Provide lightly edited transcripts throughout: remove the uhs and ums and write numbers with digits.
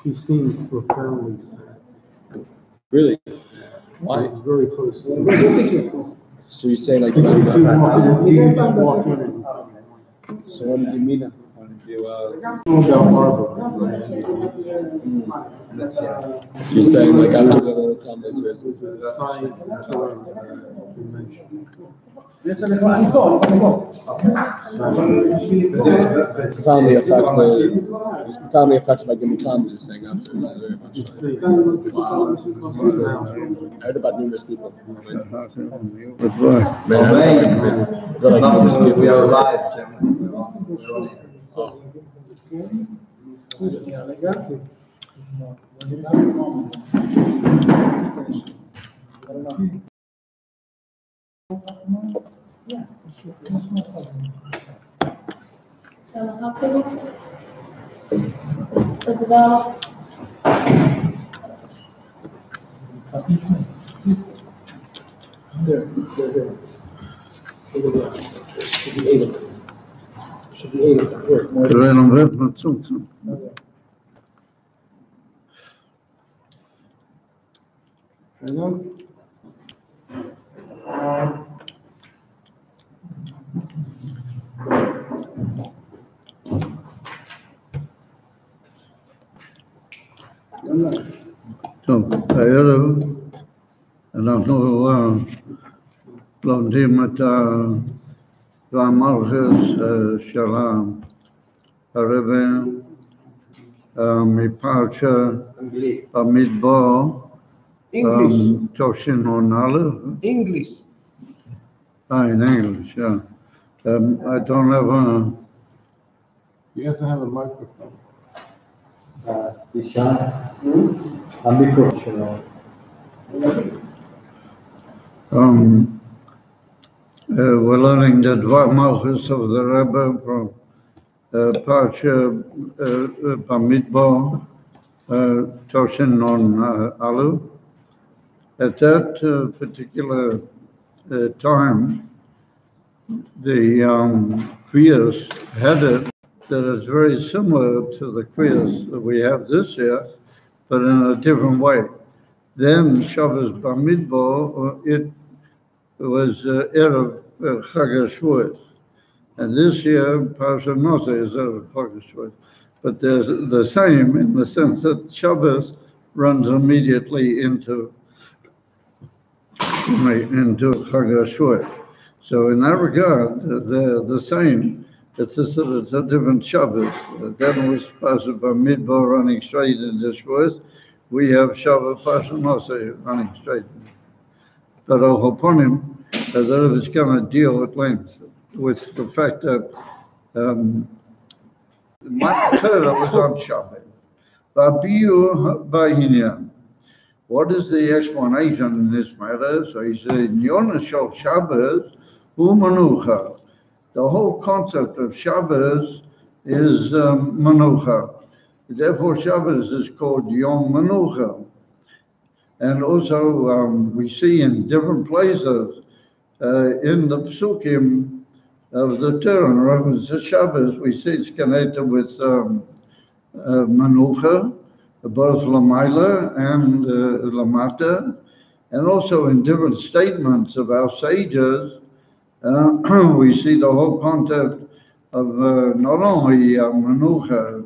He seemed profoundly sad. Really? Why? He was very close to me. So you're saying like He you just got back walked out? in and tell me. So what did you mean? What did you You're saying like after the time is There's a science and Torah dimension. Profoundly affected by giving times, you're saying after. Very much. Wow. I heard about numerous people. We are alive, Should be able to work more. טוב, הערב אנחנו לומדים את דבר מלכוס של הרבי מפרשת במדבר, תשנ"א. English. In English, yeah. I don't have a... He doesn't have a microphone. We're learning the Dvar Malchus of the Rabbi from Parshas Bamidbar, tשנ"א. At that particular time, the Kriyas had it that is very similar to the Kriyas that we have this year, but in a different way. Then Shabbos Bamidbar, it was Erev Chag HaShavuos, and this year Parshas is Erev Chag HaShavuos. But they're the same in the sense that Shabbos runs immediately into Chag HaShavuos. So in that regard, they're the same. It's a different Shabbos. Then was Parshas Bamidbar running straight into Shavuos. We have Shabbos Parshas running straight. But upon him, the Rebbe is going to deal at length with the fact that Matan Torah was on Shabbos. What is the explanation in this matter? So he said, Yonah Shal Shabbos Hu Manucha. The whole concept of Shabbos is Manucha. Therefore, Shabbos is called Yom Manucha. And also, we see in different places in the Psukim of the Torah, in reference to Shabbos, we see it's connected with Manucha, both Lamaila and Lamata, and also in different statements of our sages, we see the whole concept of not only Manucha,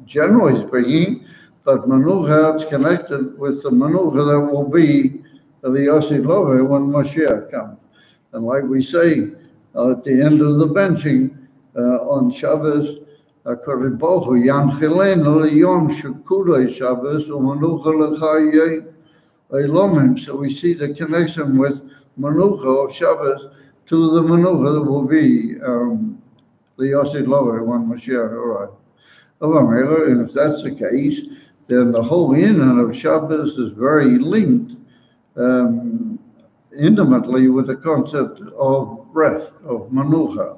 generally speaking, but Manucha is connected with the Manucha that will be the Yosid Love when Mashiach comes. And like we say at the end of the benching on Shabbos, Kodesh Baruch Hu Yanchilenu Liyom Shekulei Shabbos U'Manucha L'Chayei Eilomim. So we see the connection with Manucha of Shabbos to the Manucha that will be the Yosid Love when Mashiach arrives. And if that's the case, then the whole inyan of Shabbos is very linked intimately with the concept of rest, of Manucha.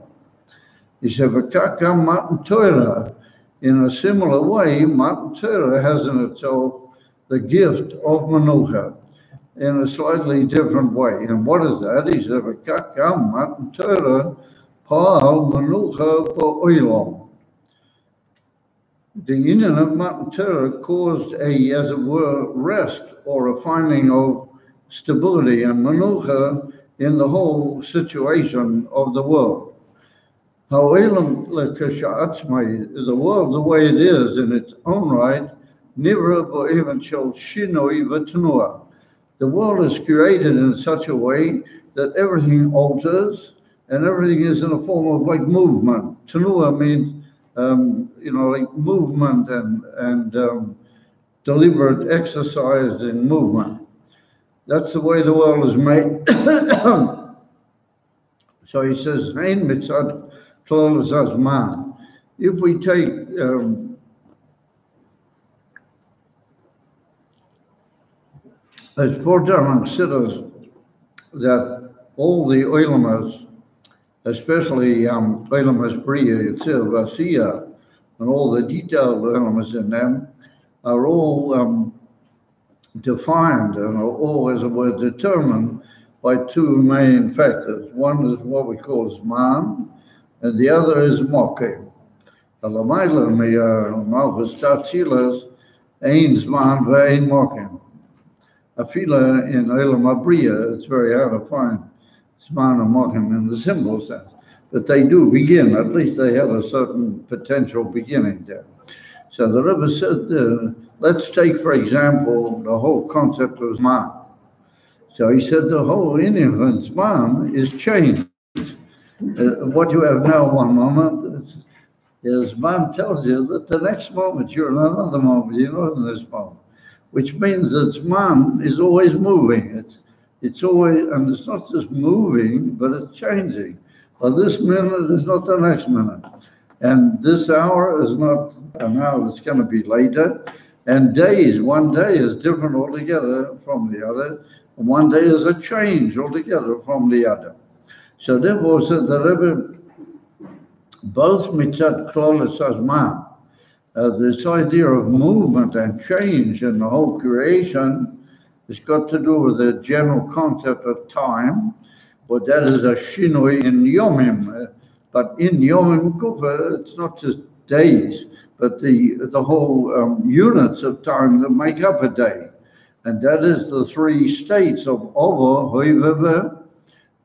He said, V'kaka Matan Torah. In a similar way, Matan Torah has in itself the gift of Manucha in a slightly different way. And what is that? He said, V'kaka Matan Torah Pa'al Manucha Pa'olam. the union of Matan Torah caused a, as it were, rest or a finding of stability and menucha in the whole situation of the world. Ha'olam lekasha'atzmai, the world the way it is in its own right, nivra bo'evan shel shinoi v'tnua. The world is created in such a way that everything alters and everything is in a form of like movement. Tenua means, like movement and deliberate exercise in movement. That's the way the world is made. So he says, Ein mitzad klal zazman. If we take as Porter considers that all the olamas, especially olamas Bria, Yitzir, Vasiya, and all the detailed olamas in them, are all defined and are all, as it were, determined by two main factors. One is what we call Zman, and the other is Mokim. Alamayla Malchus Tatzilas, Ein Zman ve'ein Mokim. Afila in Olam Abriya, it's very hard to find Zman and Mokim in the symbol sense, but they do begin, at least they have a certain potential beginning there. So the Rebbe said, let's take, for example, the whole concept of Zman. So he said the whole Indian of Zman is change. What you have now one moment, Zman tells you that the next moment you're in another moment, you're not in this moment. Which means that Zman is always moving. It's always, and it's not just moving, but it's changing. Well, this minute is not the next minute. And this hour is not an hour that's going to be later. And days, one day is different altogether from the other. And one day is a change altogether from the other. So therefore, said the Rebbe, both mitzat klolas hazman, this idea of movement and change in the whole creation has got to do with the general concept of time, but that is a shinoi in yomim. But in yomim kufa, it's not just days, but the whole units of time that make up a day. And that is the three states of over, hoiveve,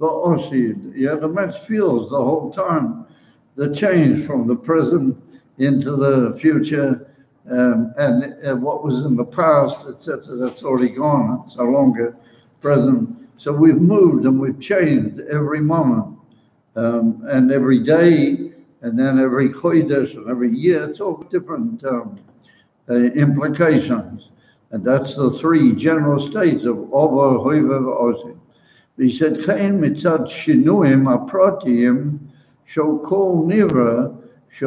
va'osid. Yeah, the man feels the whole time the change from the present into the future, and what was in the past, etc., that's already gone. It's no longer present. So we've moved and we've changed every moment, and every day, and then every chodesh and every year. It's all different implications, and that's the three general states of Oba, Hoiva, Ozi. He said, "Chaim mitzad shinuim aprotiyim shel kol nivra." He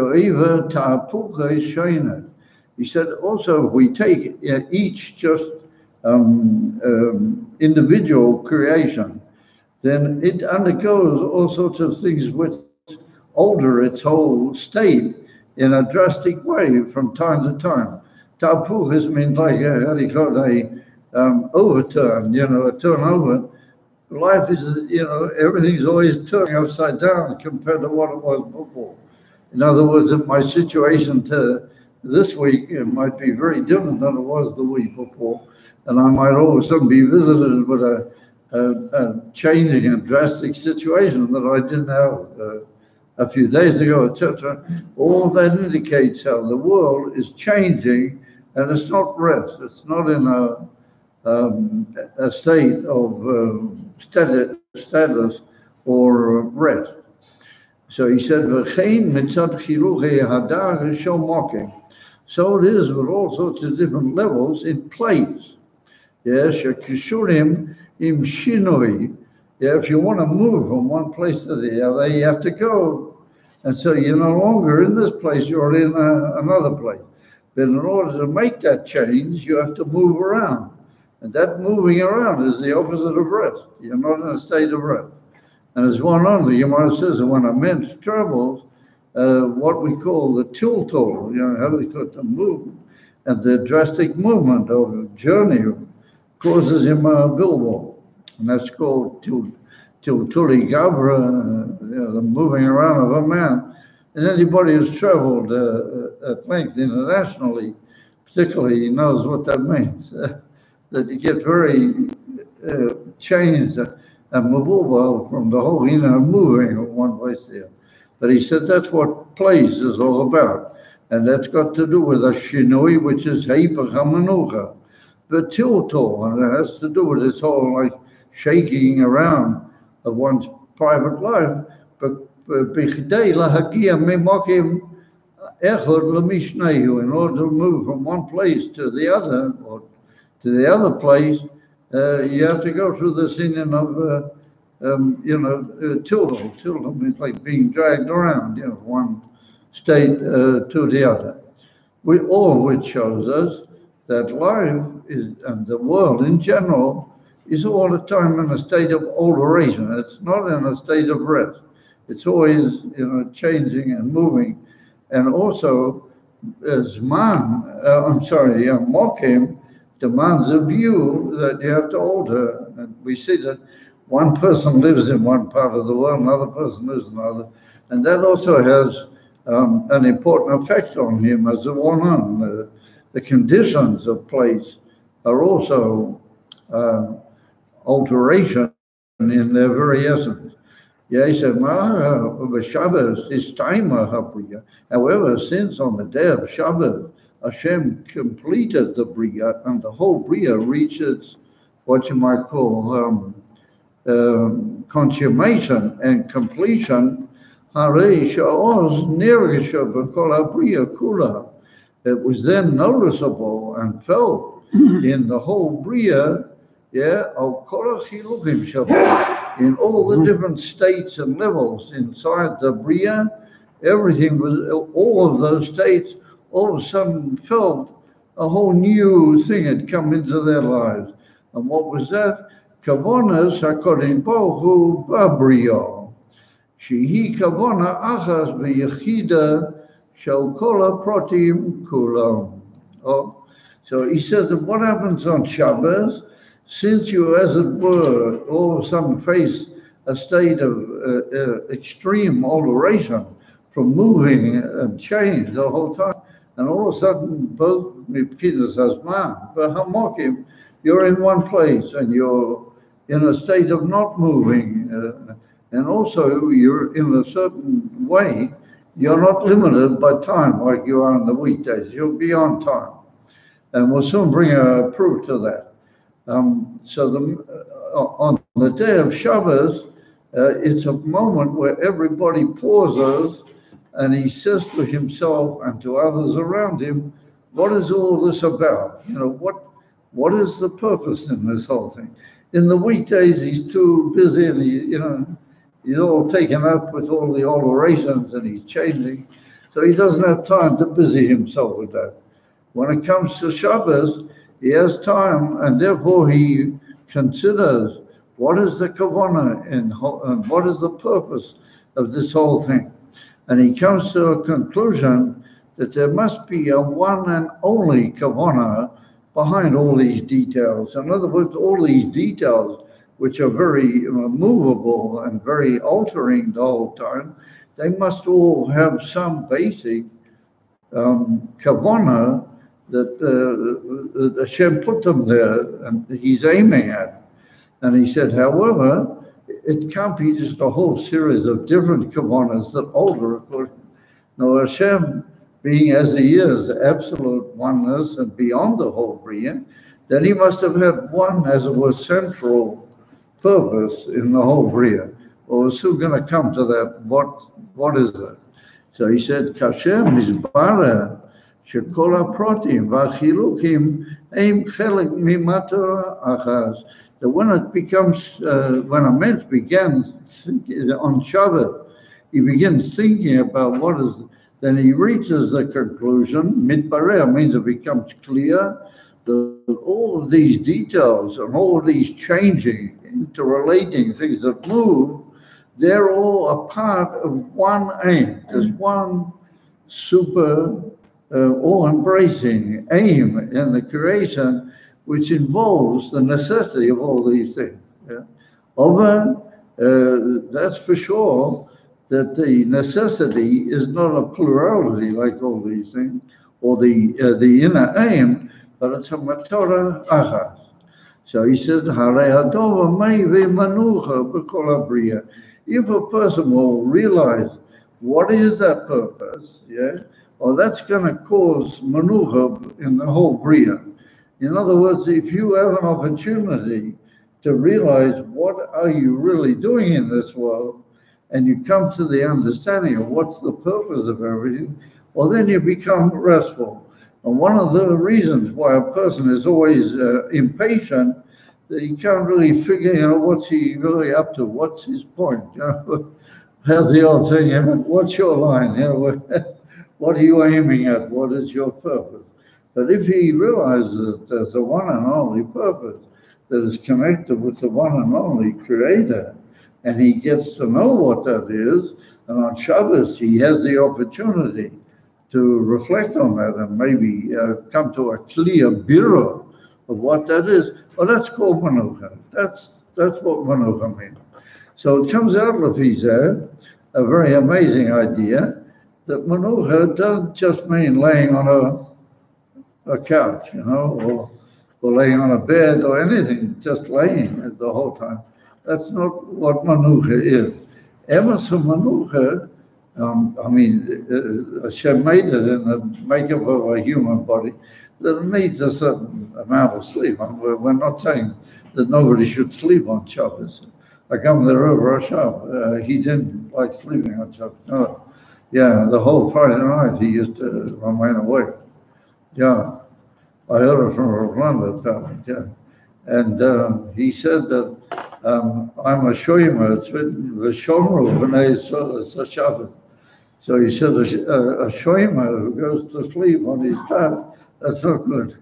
said also, if we take each just individual creation, then it undergoes all sorts of things which alter its whole state in a drastic way from time to time. Tapuchas means like how do you call it, overturn, a turnover. Life is, everything's always turning upside down compared to what it was before. In other words, if my situation to this week, it might be very different than it was the week before, and I might all of a sudden be visited with a changing and drastic situation that I didn't have a few days ago, etc. All that indicates how the world is changing, and it's not rest. It's not in a state of status or rest. So he said, so it is with all sorts of different levels in place. Yes, if you want to move from one place to the other, you have to go. And so you're no longer in this place, you're in another place. But in order to make that change, you have to move around. And that moving around is the opposite of rest. You're not in a state of rest. And there's one only, Gemara says, that when a man travels, what we call the tiltal, how we call it, the movement, and the drastic movement of a journey causes him a bilbo. And that's called tiltuli gabra, the moving around of a man. and anybody who's traveled at length internationally, particularly knows what that means. That you get very changed and move over from the whole, moving from one place to the other. But he said that's what place is all about. And that's got to do with a shinoi, which is heipach hamanucha, the tiltal, and it has to do with this whole like shaking around of one's private life. But bichdei lahagia memokim echad lemishneihu, in order to move from one place to the other, or to the other place, you have to go through the singing of, tiltal. Tiltal means like being dragged around, one state to the other. Which shows us that life is, and the world in general, is all the time in a state of alteration. It's not in a state of rest. It's always, changing and moving. And also, mokim demands a view that you have to alter. And we see that one person lives in one part of the world, another person lives in another. And that also has an important effect on him as a one. The conditions of place are also alteration in their very essence. However, since on the day of Shabbat, Hashem completed the Bria, and the whole Bria reaches what you might call consummation and completion, it was then noticeable and felt in the whole Bria, in all the different states and levels inside the Bria, everything was, all of those states all of a sudden felt a whole new thing had come into their lives. And what was that? Kavonas HaKodesh Baruch Hu B'Bria. Shehi Kavona Achas B'Yechida Shel Kol HaProtim Kulam. Oh, so he said that what happens on Shabbos, since you, as it were, all of a sudden face a state of extreme alteration from moving and change the whole time, and all of a sudden, both Mipkidas Hazman, but Hamokim, you're in one place and you're in a state of not moving, and also you're in a certain way, you're not limited by time like you are in the weekdays, you're beyond time. And we'll soon bring a proof to that. On the day of Shabbos, it's a moment where everybody pauses and he says to himself and to others around him, what is all this about? What is the purpose in this whole thing? In the weekdays, he's too busy and he's all taken up with all the alterations and he's changing. So he doesn't have time to busy himself with that. When it comes to Shabbos, he has time, and therefore he considers what is the kavanah and what is the purpose of this whole thing. And he comes to a conclusion that there must be a one and only kavanah behind all these details. In other words, all these details, which are very movable and very altering the whole time, they must all have some basic kavanah that Hashem put them there and he's aiming at. And he said, however, it can't be just a whole series of different kavanahs that alter according. No, Hashem, being as he is, absolute oneness and beyond the whole Bria, then he must have had one, as it was, central purpose in the whole Bria. Well, we're soon going to come to that. What is it? So he said, Kashem Mizbara Shekol HaProtim V'Achilukim Eim Chelik Mimator Achaz. That when it becomes, when a man begins thinking on Shabbat, he begins thinking about what is, then he reaches the conclusion, Midbarer means it becomes clear that all of these details and all of these changing, interrelating things that move, they're all a part of one aim. There's one super, all-embracing aim in the creation, which involves the necessity of all these things. Yeah? Over, that's for sure, that the necessity is not a plurality like all these things, or the inner aim, but it's a matora achas. So he said, "Harei hadova mei ve'manucha b'kol habriya." If a person will realize what is that purpose, yeah, well, that's going to cause manucha in the whole bria. In other words, if you have an opportunity to realize what are you really doing in this world, and you come to the understanding of what's the purpose of everything, well, then you become restful. And one of the reasons why a person is always impatient, that he can't really figure, what's he really up to? What's his point? How's the old saying? What's your line? What are you aiming at? What is your purpose? But if he realizes that there's a one and only purpose that is connected with the one and only Creator, and he gets to know what that is, and on Shabbos he has the opportunity to reflect on that and maybe come to a clear bureau of what that is. Well, that's called manucha. That's what manucha means. So it comes out of there, a very amazing idea, that manucha doesn't just mean laying on a couch, or laying on a bed or anything, just laying the whole time. That's not what manucha is. Emerson manucha, Hashem made it in the makeup of a human body that needs a certain amount of sleep. We're not saying that nobody should sleep on Shabbos. I come there over Shabbos. He didn't like sleeping on Shabbos. No. Yeah, the whole Friday night he used to remain awake. Yeah, I heard it from Rav apparently. Yeah, and he said that I'm a shoyma. It's written v'shomru b'nei Shabbos. So he said a shoyma who goes to sleep on his task, that's not good.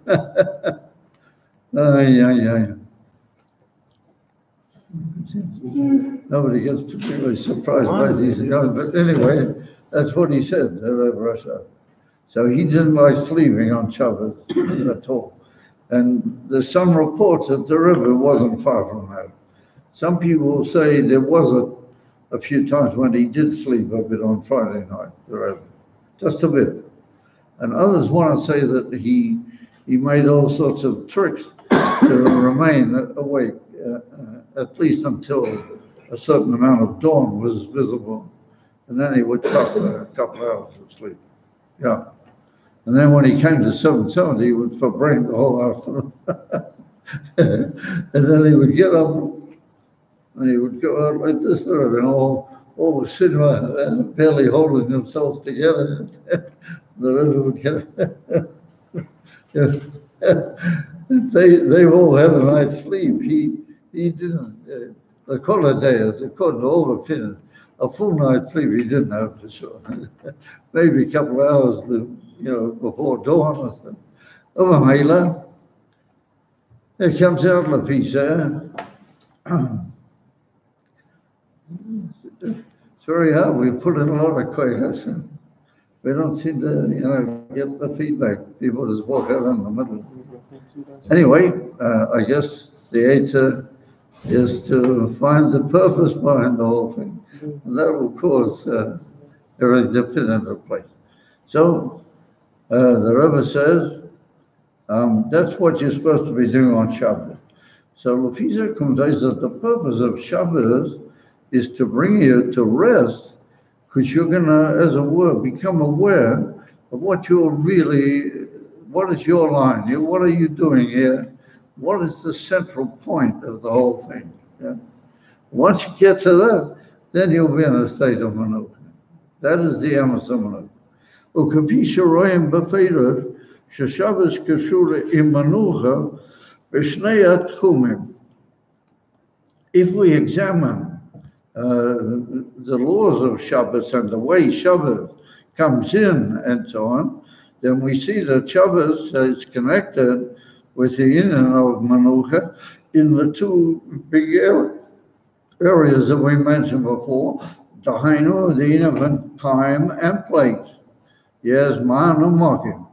Nobody gets particularly surprised by these things, but anyway, that's what he said, Russia. So he didn't like sleeping on Shabbos at all. And there's some reports that the river wasn't far from that. Some people say there was a few times when he did sleep a bit on Friday night, the Rebbe, just a bit. And others want to say that he made all sorts of tricks to remain awake, at least until a certain amount of dawn was visible. And then he would chuck a couple hours of sleep. Yeah. And then when he came to 7:70, he would forbrain the whole afternoon. And then he would get up and he would go out like this, and all the cinema barely holding themselves together. The river would get they all had a nice sleep. He didn't. The Koladeas, according to all opinions, a full night's sleep he didn't have for sure. Maybe a couple of hours, before dawn or something. Over Mela, it comes out La Pisa. It's very hard. We put in a lot of questions. We don't seem to, get the feedback. People just walk out in the middle. Anyway, I guess the answer is to find the purpose behind the whole thing. And that will cause everything to fit into place. So the Rebbe says that's what you're supposed to be doing on Shabbos. So Lefisa conveys that the purpose of Shabbos is to bring you to rest, because you're going to, as it were, become aware of what is your line? What are you doing here? What is the central point of the whole thing? Yeah? Once you get to that, then you'll be in a state of manucha. That is the emes of manucha. וכפי שרואים בפירוש ששבס קשור עם מנוחה בשני התחומים. If we examine the laws of Shabbos and the way Shabbos comes in and so on, then we see that Shabbos is connected with the union of Manucha in the two big areas that we mentioned before, the union of time and place. Yes, man and mocking.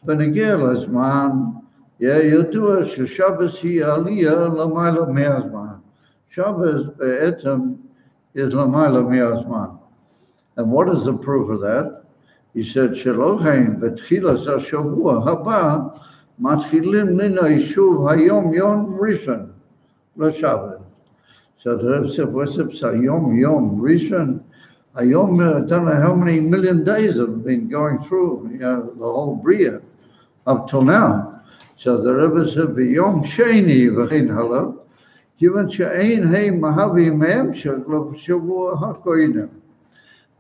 Benegel is man, Yodua Shabbos hi aliyah lamayla me'azman. Shabbos be'etem is lamayla me'azman. And what is the proof of that? He said, Shelochein betchilas hashavua haba matchilim lina yishuv hayom yom rishon l'Shabbat. So the Rebbe said, what's up? So yom rishon. Hayom, I don't know how many million days have been going through, the whole Bria up till now. So the Rebbe said, B'yom sheni v'chein halav, given she'ein hei mahavi me'em shaglav shavua hakoidim.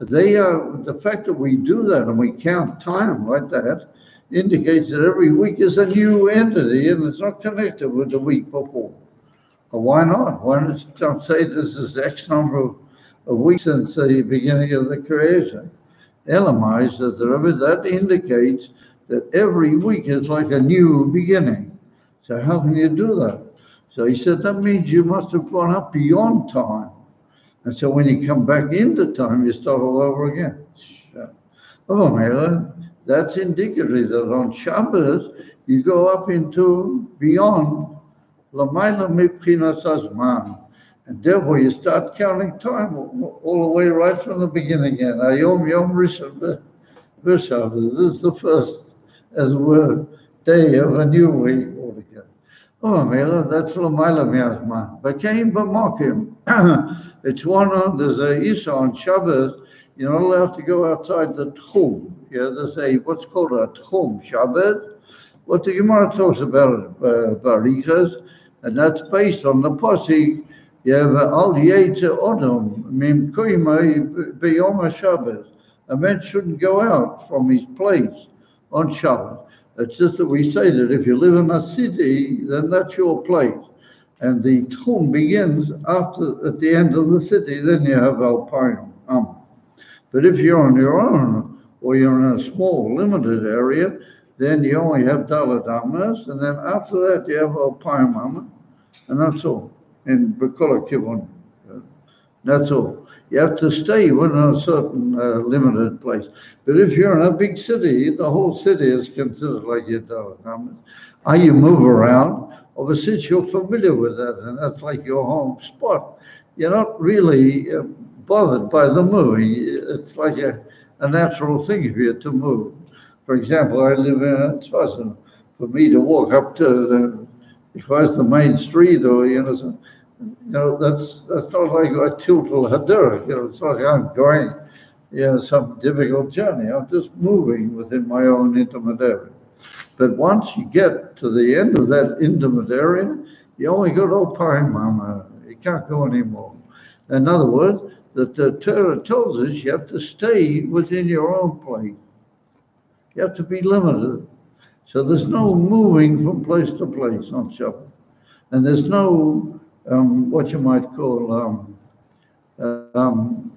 The fact that we do that and we count time like that indicates that every week is a new entity and it's not connected with the week before. But why not? Why not say this is X number of weeks since the beginning of the creation? Elamai says the Rebbe, that indicates that every week is like a new beginning. So how can you do that? So he said, that means you must have gone up beyond time. And so when you come back into time, you start all over again. Oh, that's indicative that on Shabbos, you go up into beyond Lamayla Mibchinas Azman. And therefore you start counting time all the way right from the beginning again. Ayom Yom Rishon B'Shabbos. This is the first, as it were, day of a new week altogether. Oh, Mela, that's Lamayla Mi'azman. B'Kein B'Mokim. It's there's a Isa on Shabbos, you're not allowed to go outside the Tchum. Yeah, there's what's called a Tchum Shabbos. What the Gemara talks about Barichas, and that's based on the Pasuk. You have Al Yetze Odom Mim Koimai B'Yom HaShabbos. A man shouldn't go out from his place on Shabbos. It's just that we say that if you live in a city, then that's your place. And the Tchum begins at the end of the city, then you have Alpine. But if you're on your own, or you're in a small, limited area, then you only have Dalet Amas, and then after that you have Alpine, and that's all. In B'Kol HaKivon, that's all. You have to stay within a certain limited place. But if you're in a big city, the whole city is considered like your Dalet Amas. You move around, or since you're familiar with that, and that's like your home spot, you're not really bothered by the moving. It's like a natural thing for you to move. For example, I live in Tzfasen. For me to walk up to the main street, or that's not like a tiltal hadera. It's not like I'm going, some difficult journey. I'm just moving within my own intimate area. But once you get to the end of that intimate area, you only go to Mama. You can't go anymore. In other words, the Torah tells us you have to stay within your own place. You have to be limited. So there's no moving from place to place on Shabbat. And there's no, what you might call,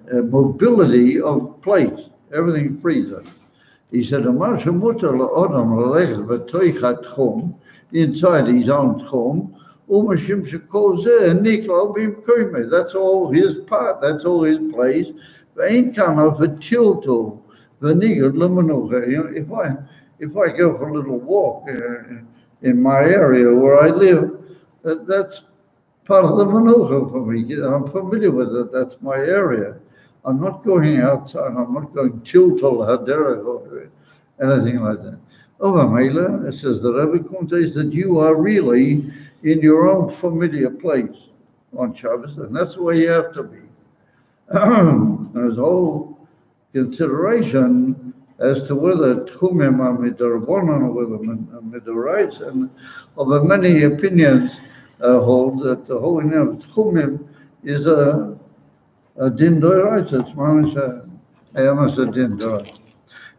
mobility of place. Everything frees us. He said, inside his own tchum, that's all his part, that's all his place. If I go for a little walk in my area where I live, that's part of the menucha for me. I'm familiar with it, that's my area. I'm not going outside, I'm not going tiltal hadera or anything like that. Over Mela, it says the Rebbe says that you are really in your own familiar place on Shabbos, and that's the way you have to be. There's a whole consideration as to whether Tchumim are midrabanan or whether midoraisa, and over many opinions hold that the whole name of Tchumim is a din doraisa. It's almost a din doraisa.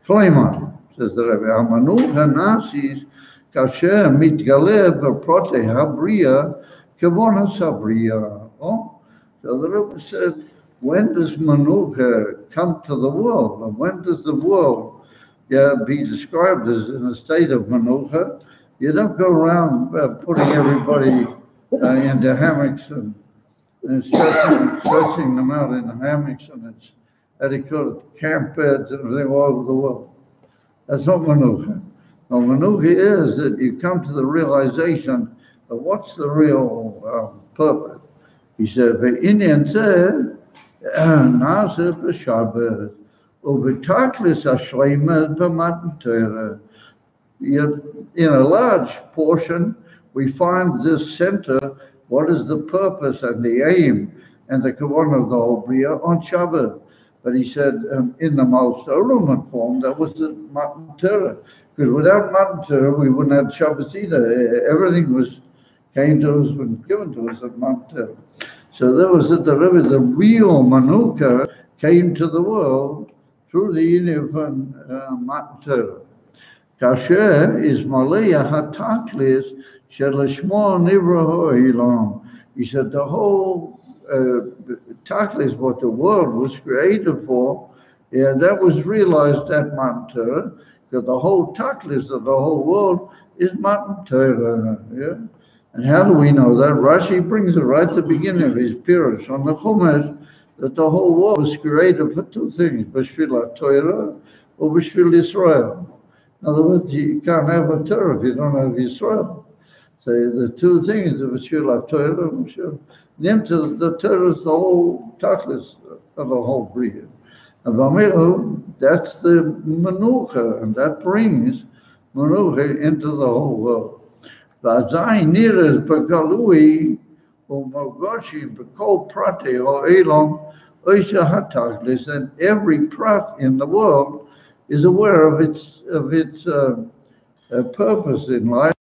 Kleiman, says the Rabbi, Amanuch hanasis kasher mitgaleh b'protei habria kavonas habria. Oh, so the Rabbi said, when does Manucha come to the world? And when does the world be described as in a state of Manucha? You don't go around putting everybody into hammocks and stretching them out in the hammocks and it's adequate camp beds and everything all over the world. That's not Manucha. No, Manucha is that you come to the realization of what's the real purpose. He said, "Ve'inyan zeh na'aseh b'Shabbat." ובתכלס השלמה במתן תורה. In a large portion, we find this center, what is the purpose and the aim and the kavanah of the whole Bria on Shabbat. But he said, in the most ultimate form, that was the Matan Torah. Because without Matan Torah, we wouldn't have Shabbos either. Everything came to us and given to us at Matan Torah. So there was at the river, the real Manuka came to the world through the union of Matan Torah. Kasher is Malaya Hataklis Shelashmo Nivraho Ilam. He said the whole Taklis, what the world was created for, that was realized at Matan Torah, because the whole Taklis of the whole world is Matan Torah. And how do we know that? Rashi brings it right at the beginning of his Pirush on the Chumash, that the whole world was created for two things, B'shvil Torah or B'shvil Israel. In other words, you can't have a Torah if you don't have Israel. So the two things, the B'shvil Torah and B'shvil. The Torah is the whole Taklis of the whole Bria. And Vamilu, that's the Menucha, and that brings Menucha into the whole world. V'azai niras b'galui u'mogoshim b'kol prate o'elam oisha hataklis, and every prat in the world is aware of its purpose in life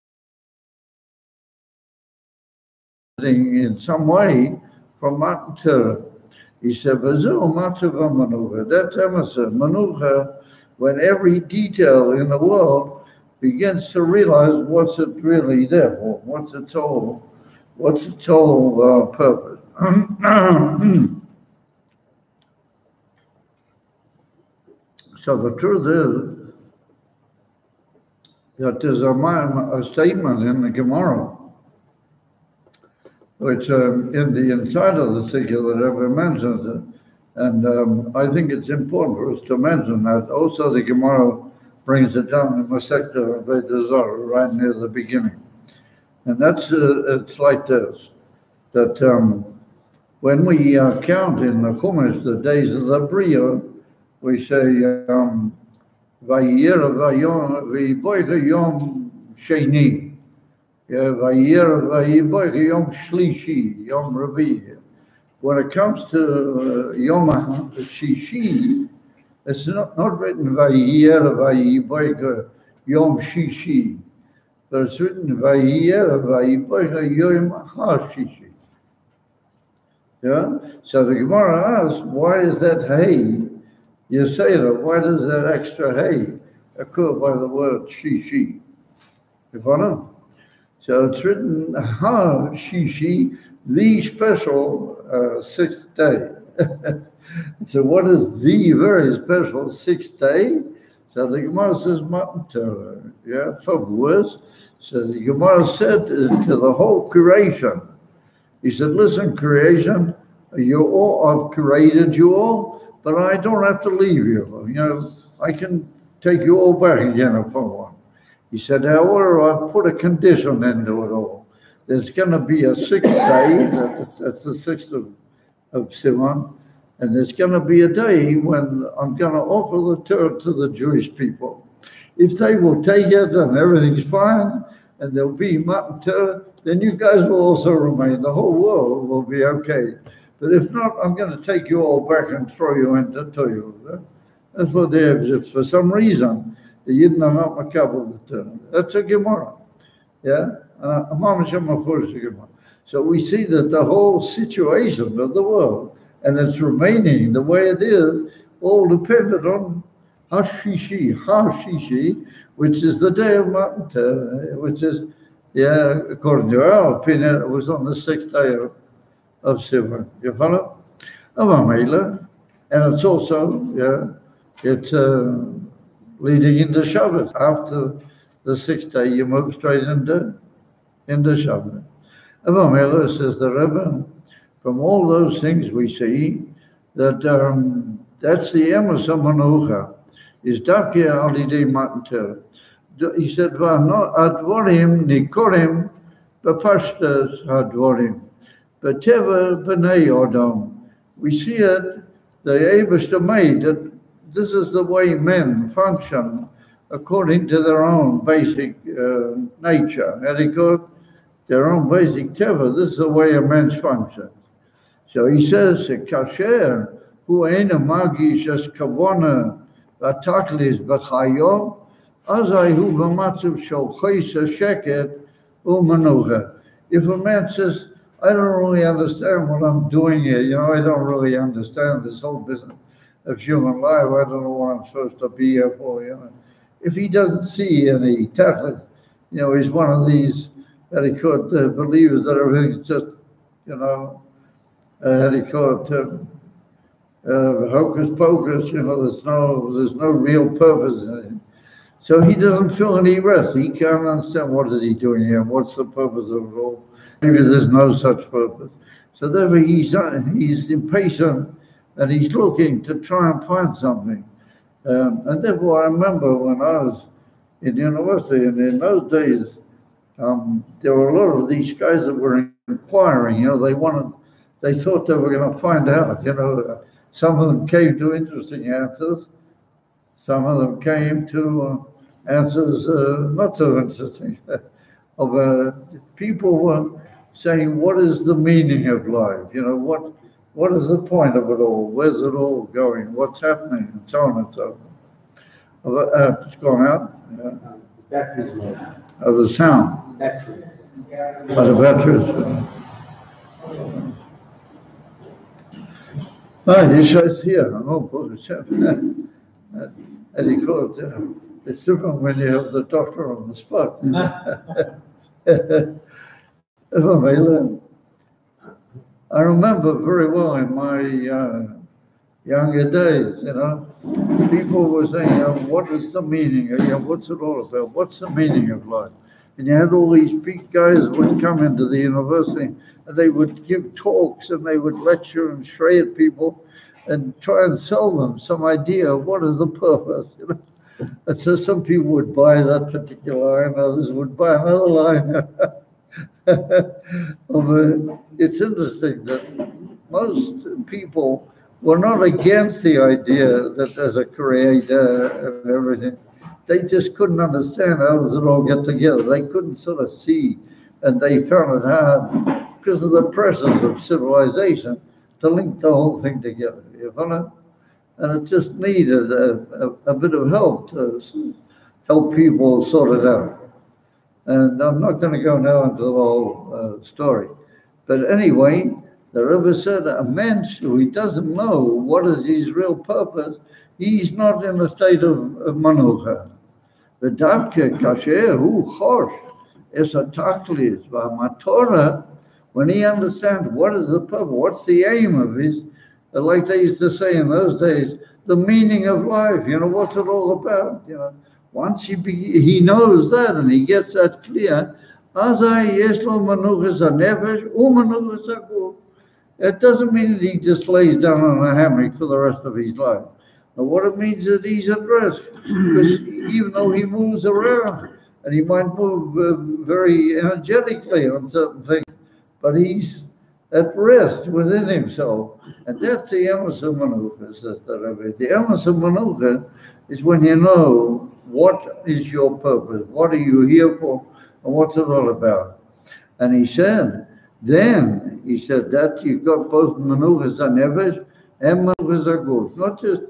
in some way from Matan Torah. He said, "V'zu matzav manucha." That's Emerson manucha, when every detail in the world begins to realize what's it really there for, what's its whole purpose. So the truth is that there's a statement in the Gemara, which in the inside of the Sikha that Rabbi mentions it, and I think it's important for us to mention that. Also, the Gemara brings it down in Masechta Dvar, right near the beginning, and that's it's like this: that when we count in the Chumash the days of the Bria, we say Vayir Vayiboicha Yom Sheni, Vayir Vayiboicha Yom Shlishi, Yom Rabbi. When it comes to Yom Shishi, it's not written Vayir Vayiboicha Yom Shishi, but it's written Vayir Vayiboicha Yom HaShishi. So the Gemara asks, why is that hay? You say that, why does that extra hay occur by the word shishi? You follow? So it's written ha shishi, the special sixth day. So what is the very special sixth day? So the Gemara says Matan Torah, for words. So the Gemara said to the whole creation, he said, listen, creation, I've created you all, but I don't have to leave you. I can take you all back again if I want. He said, however, I've put a condition into it all. There's going to be a sixth day, that's the 6th of Sivan, and there's going to be a day when I'm going to offer the Torah to the Jewish people. If they will take it and everything's fine, and there'll be Matan Torah, then you guys will also remain. The whole world will be okay. But if not, I'm going to take you all back and throw you into Toyu. That's what they have. If for some reason, the Yidden are not makabel the Torah. That's a Gemara. So we see that the whole situation of the world and its remaining the way it is, all depended on Hashishi, which is the day of Matan Torah, which is, according to our opinion, it was on the 6th day of Sivan. You follow? And it's also, it's leading into Shabbat. After the 6th day, you move straight into Shabbat. Avamela, says the Rabbi, from all those things we see, that that's the emes of Manucha, is Dafke Alidei Matan Torah. He said, Advorim Nikorim B'Parshas Advorim B'Teva B'nei Odom. We see it, the Eibishter made that this is the way men function according to their own basic nature. How they call it? Their own basic teva. This is the way a man's function. So he says, "Kasher hu eina magish as kavona v'taklis b'chayo, azai hu b'matzav shel chaysa sheket u'manucha." If a man says, "I don't really understand what I'm doing here. I don't really understand this whole business of human life. I don't know what I'm supposed to be here for." If he doesn't see any tachlis, he's one of these believers that everything's just, hocus pocus. There's no real purpose in it. So he doesn't feel any rest. He can't understand what is he doing here. What's the purpose of it all? Maybe there's no such purpose. So therefore he's impatient and he's looking to try and find something. And therefore I remember when I was in university, and in those days, there were a lot of these guys that were inquiring. They thought they were going to find out. Some of them came to interesting answers. Some of them came to answers not so interesting. People were saying, "What is the meaning of life? What is the point of it all? Where's it all going? What's happening?" And so on and so forth. It's gone out. Batteries low. The sound. Batteries. The batteries. He says here, and he called it, it's different when you have the doctor on the spot. I remember very well in my younger days, people were saying, "What is the meaning? What's it all about? What's the meaning of life?" And you had all these big guys that would come into the university and they would give talks and they would lecture and stray at people and try and sell them some idea of what is the purpose. And so some people would buy that particular line, others would buy another line. It's interesting that most people were not against the idea that there's a creator and everything. They just couldn't understand how does it all get together. They couldn't sort of see, and they found it hard because of the pressures of civilization to link the whole thing together. You follow? And it just needed a bit of help to help people sort it out. And I'm not going to go now into the whole story. But anyway, the Rabbi said a man who doesn't know what is his real purpose, he's not in a state of manucha. V'davke kasher hu chosh es hataklis v'hamatorah, when he understands what is the purpose, what's the aim of his, like they used to say in those days, the meaning of life, what's it all about, Once he knows that and he gets that clear, azai yesh lo manuchas hanefesh u'manuchas haguf. It doesn't mean that he just lays down on a hammock for the rest of his life. But what it means is that he's at rest, because even though he moves around and he might move very energetically on certain things, but he's at rest within himself. And that's the emes of manucha, says the Rabbi. The emes of manucha is when you know what is your purpose, what are you here for, and what's it all about. And he said that you've got both manuchas hanefesh and manuchas haguf. Not just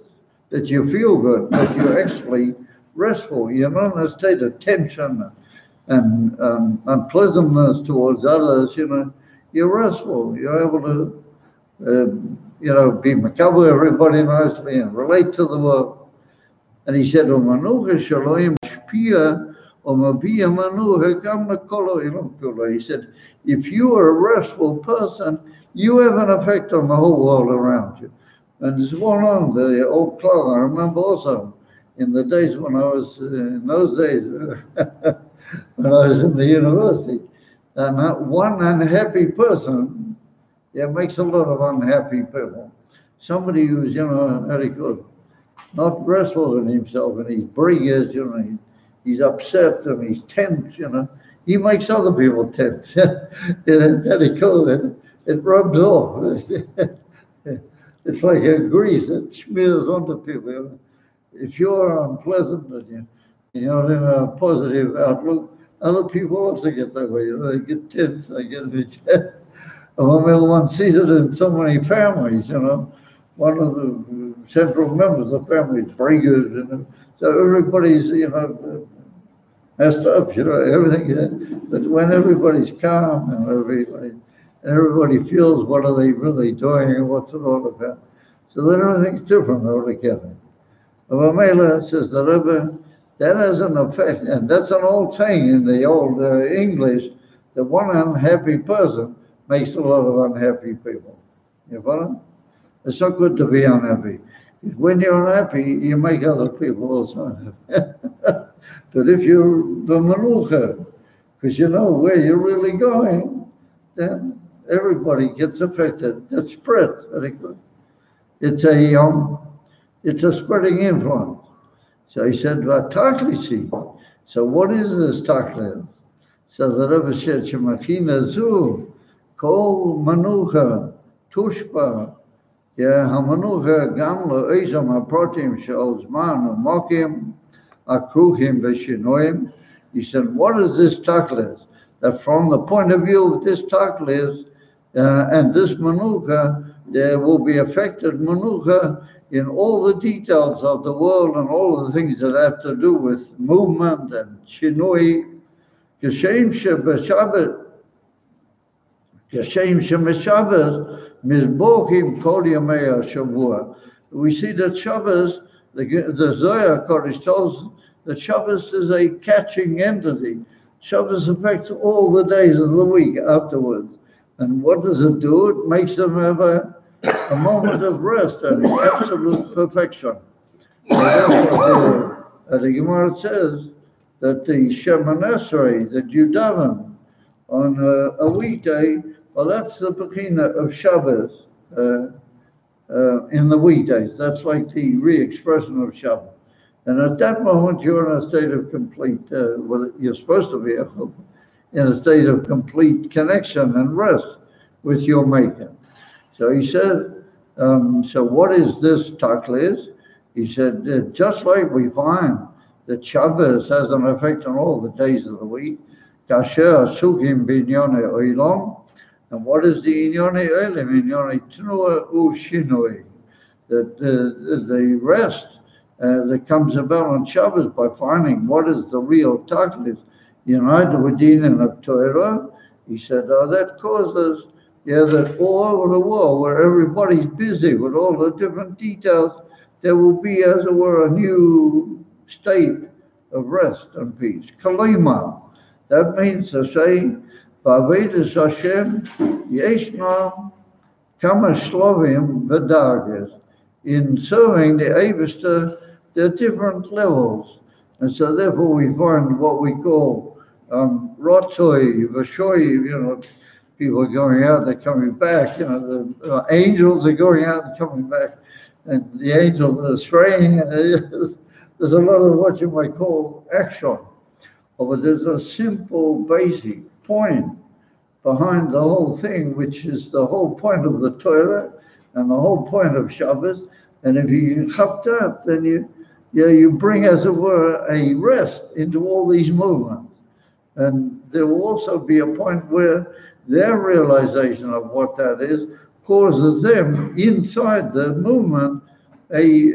that you feel good, but you're actually restful. You're not in a state of tension and unpleasantness towards others. You're restful. You're able to, be makabel everybody nicely and relate to the world. And he said, he said, if you are a restful person, you have an effect on the whole world around you. And it's well known, the old clock, I remember also, in the days when I was, in those days, when I was in the university, and one unhappy person, makes a lot of unhappy people. Somebody who's, very good, not restful in himself, and he's briggish, he's upset and he's tense, he makes other people tense. Very cool, it rubs off. It's like a grease that smears onto people. if you're unpleasant and you're not in a positive outlook, other people also get that way. They get tense, they get a bit tense. One sees it in so many families, One of the central members of the family is very good, so everybody's, messed up, everything. But when everybody's calm and everybody feels what are they really doing and what's it all about, so then everything's different altogether. Mela says the Rebbe, that has an effect, and that's an old saying in the old English, that one unhappy person makes a lot of unhappy people. You follow? It's not good to be unhappy. When you're unhappy, you make other people also unhappy. But if you're the manucha, because you know where you're really going, then everybody gets affected. It spreads very good. It's a spreading influence. So he said, "V'taklisi." So what is this taklis? So the Rebbe said, "Shemachina zu kol manucha tushpa." Yeah, hamanucha gam le'ezam haprotim she'ol zman u'mokim akruchim v'shinoim. He said, what is this taklis? That from the point of view of this taklis and this manucha, there will be affected manucha in all the details of the world and all the things that have to do with movement and shinoi. Geshem shebeshabbat, geshem shebeshabbat, mizbochim kol yamei hashavua. We see that Shabbos, the Zohar Kodesh tells that Shabbos is a catching entity. Shabbos affects all the days of the week afterwards. And what does it do? It makes them have a moment of rest and absolute perfection. The Gemara says that the Shemoneh Esrei that you daven on a weekday, well, that's the Bechina of Shabbos in the weekdays. That's like the re-expression of Shabbos. And at that moment, you're in a state of complete, well, you're supposed to be in a state of complete connection and rest with your Maker. So he said, so what is this taklis? He said, just like we find that Shabbos has an effect on all the days of the week, kasher sugim b'inyonei oilom, and what is the inyonei oilom? Inyonei tnua u'shinoi, that the rest that comes about on Shabbos by finding what is the real taklis, united with din and Torah. He said, that causes, that all over the world where everybody's busy with all the different details, there will be, as it were, a new state of rest and peace. Kalima. That means to say, Ba'avedus Hashem yeshna kama shlovim v'darges. In serving the Eibster, there are different levels. And so therefore we find what we call rotzoi, v'shoi, people are going out, they're coming back, the angels are going out and coming back, and the angels are straying, and there's a lot of what you might call action. But there's a simple, basic point behind the whole thing, which is the whole point of the Torah and the whole point of Shabbos. And if you chop that, then you bring, as it were, a rest into all these movements. And there will also be a point where their realization of what that is causes them inside the movement a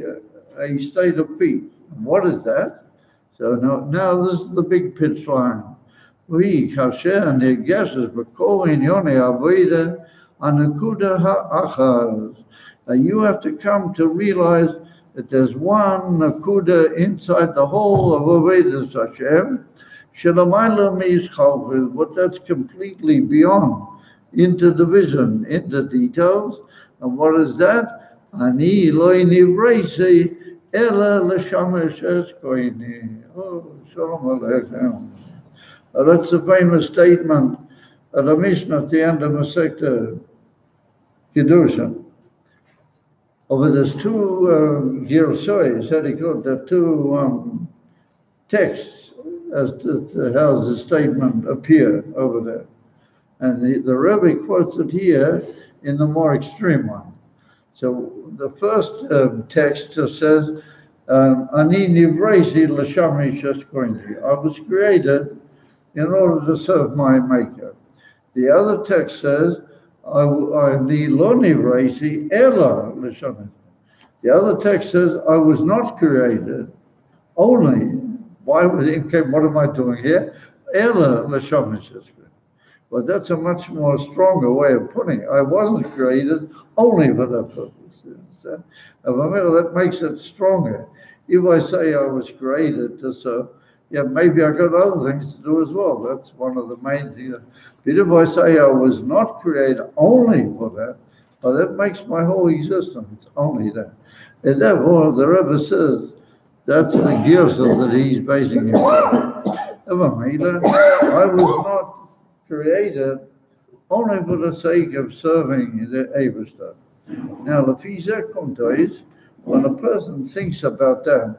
state of peace. And what is that? So now this is the big pitch line. We kasher negeshes b'kol inyonei avoda anakuda ha'achaz. You have to come to realize that there's one nakuda inside the whole of Avodas Hashem, shelamayla miyizchalchu, what that's completely beyond, into division, into details. And what is that? Ani loy nivreisi ela l'shamesh es koini. Oh, shalom aleichem. That's the famous statement of the Mishnah at the end of Masechta Kiddushin. Over there's two Girsoi, said he called the two texts as to how the statement appeared over there. And the Rabbi quotes it here in the more extreme one. So the first text just says, Ani nivresi l'shamish eskointi. I was created in order to serve my Maker. The other text says, I ni lo nivresi ela l'shamish. The other text says, I was not created only. Why was it? Okay, what am I doing here? Ela l'shamish eskointi. But that's a much more stronger way of putting it. I wasn't created only for that purpose. So, that makes it stronger. If I say I was created to serve, yeah, maybe I got other things to do as well. That's one of the main things. But if I say I was not created only for that, well, that makes my whole existence only that. And therefore, the Rebbe says that's the girsa that he's basing it on. I was not created only for the sake of serving the Eberster. Now, when a person thinks about that,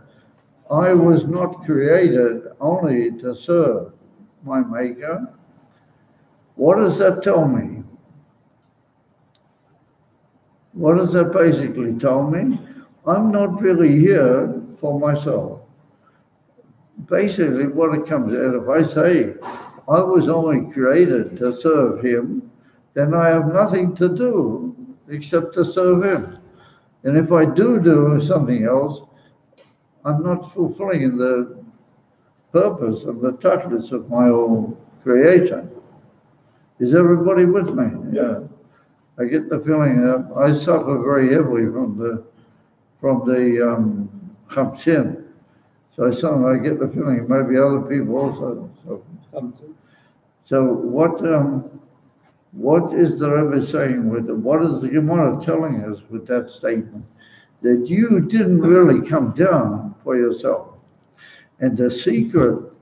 I was not created only to serve my Maker. What does that tell me? What does that basically tell me? I'm not really here for myself. Basically, what it comes out, if I say I was only created to serve him, then I have nothing to do except to serve him. And if I do something else, I'm not fulfilling the purpose and the tachlis of my own creation. Is everybody with me? Yeah. I get the feeling that I suffer very heavily from the chamsin. So I get the feeling maybe other people also suffer. So what is the Rebbe saying with it? What is the Gemara telling us with that statement? That you didn't really come down for yourself. And the secret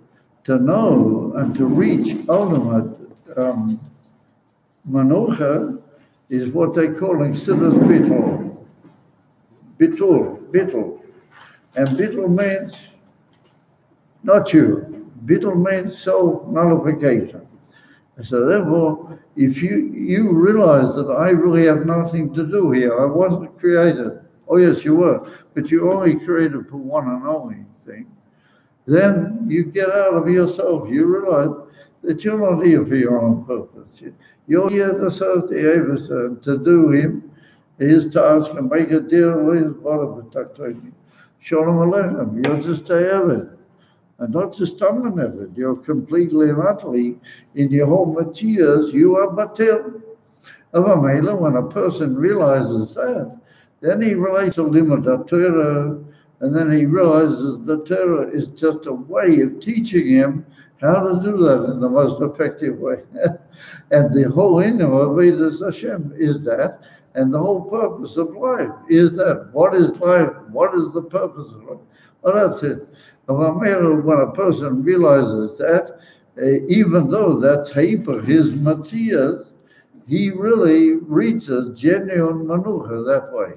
to know and to reach ultimate manucha is what they call Chassidus bittul. And bittul means not you. Bittul means self-nullification. So therefore, if you realize that I really have nothing to do here, I wasn't created. Oh yes, you were, but you only created for one and only thing. Then you get out of yourself. You realize that you're not here for your own purpose. You're here to serve the Eberster, to do his task and make a deal with his body. Shalom Aleichem. You're just a Eved. And not just Taman Eved. You're completely and utterly, in your whole materials, you are batil. When a person realizes that, then he relates to limud Torah, and then he realizes the Torah is just a way of teaching him how to do that in the most effective way. And the whole inner of Avodas Hashem is that, and the whole purpose of life is that. What is life? What is the purpose of life? Well, that's it. When a person realizes that, even though that's his matziyas, he really reaches genuine manucha that way.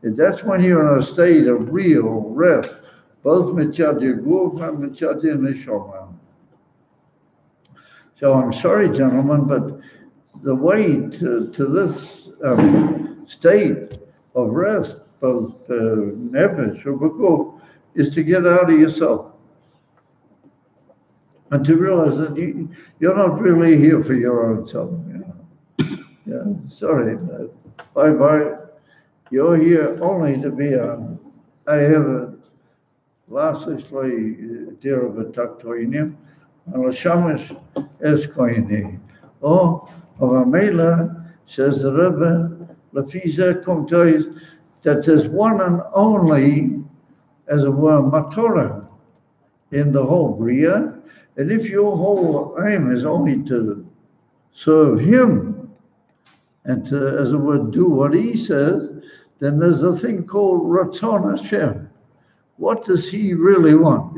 And that's when you're in a state of real rest, both mitzad yeguf and mitzad neshama. So I'm sorry, gentlemen, but the way to this state of rest, both nefesh or b'guf, is to get out of yourself and to realize that you're not really here for your own self. Yeah, sorry, bye. You're here only to be I have a lastly dear of a taktoinim and a shamish eskoinim. Oh, of a mela says the Rebbe, Lafiza Komtois, that there's one and only, as it were, matorah in the whole bria, and if your whole aim is only to serve him and to, as it were, do what he says, then there's a thing called Ratzon Hashem. What does he really want?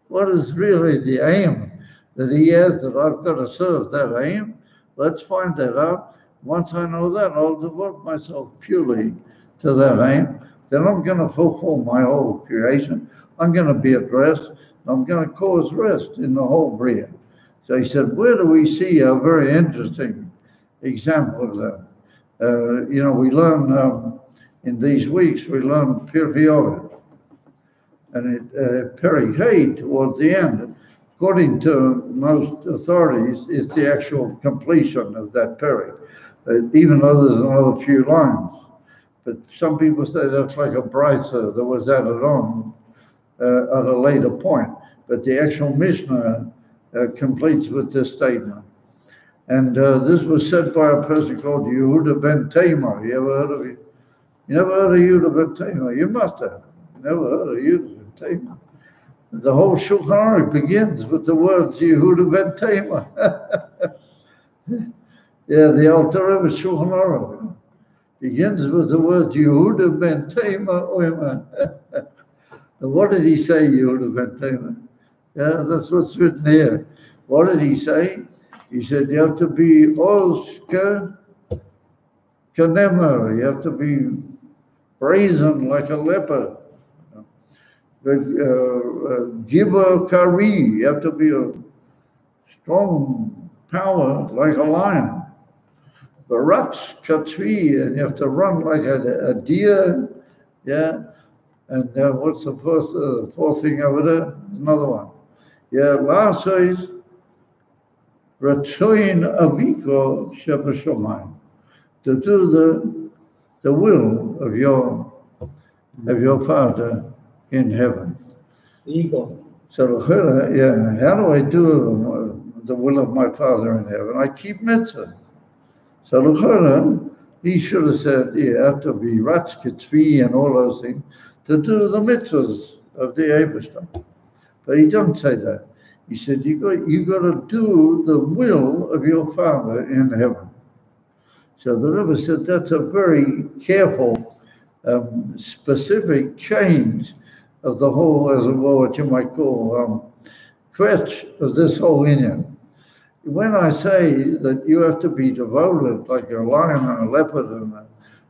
What is really the aim that he has, that I've got to serve that aim? Let's find that out. Once I know that, I'll devote myself purely to that aim. Then I'm going to fulfill my whole creation. I'm going to be at rest. I'm going to cause rest in the whole Bria. So he said, where do we see a very interesting example of that? We learn in these weeks we learn Pirkei Avot, and Perek Hay towards the end, according to most authorities, is the actual completion of that Perek, even though there's another few lines. But some people say that's like a brisa that was added on at a later point. But the actual Mishnah completes with this statement. And this was said by a person called Yehuda ben Tamar. You ever heard of it? You never heard of Yehuda ben Tamar? You must have. Never heard of Yehuda ben Tamar. The whole Shulchan Aruch begins with the words Yehuda ben Tamar. Yeah, the Alter Rebbe Shulchan Aruch begins with the words Yehuda ben Tamar Oyman. And what did he say, Yehuda ben Tamar? Yeah, that's what's written here. What did he say? He said, you have to be Oska Kanemer. You have to be brazen like a leopard. Giver Kari. You have to be a strong power like a lion. Barats Katvi. And you have to run like a deer. Yeah. And what's the fourth thing over there? Another one. Yeah, last says, Ratzoin Aviko Shebashamayim, to do the will of your Father in heaven. Ego. So, yeah, how do I do the will of my Father in heaven? I keep mitzvah. So, he should have said, you have to be Ratz Ketvi and all those things to do the mitzvahs of the Eibishter. But he doesn't say that. He said, you got to do the will of your Father in heaven. So the Rebbe said that's a very careful, specific change of the whole, as it were, what you might call, crutch of this whole Indian. When I say that you have to be devoted like a lion and a leopard and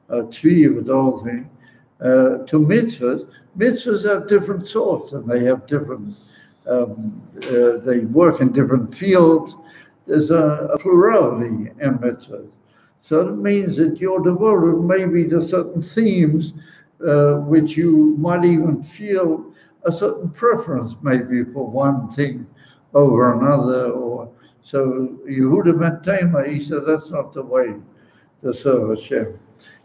a tree with the whole thing, to mitzvahs have different sorts and they have different, they work in different fields. There's a plurality in mitzvahs. So it means that you're devoted maybe to certain themes which you might even feel a certain preference maybe for one thing over another. Or so Yehuda ben Tamar, he said that's not the way to serve Hashem.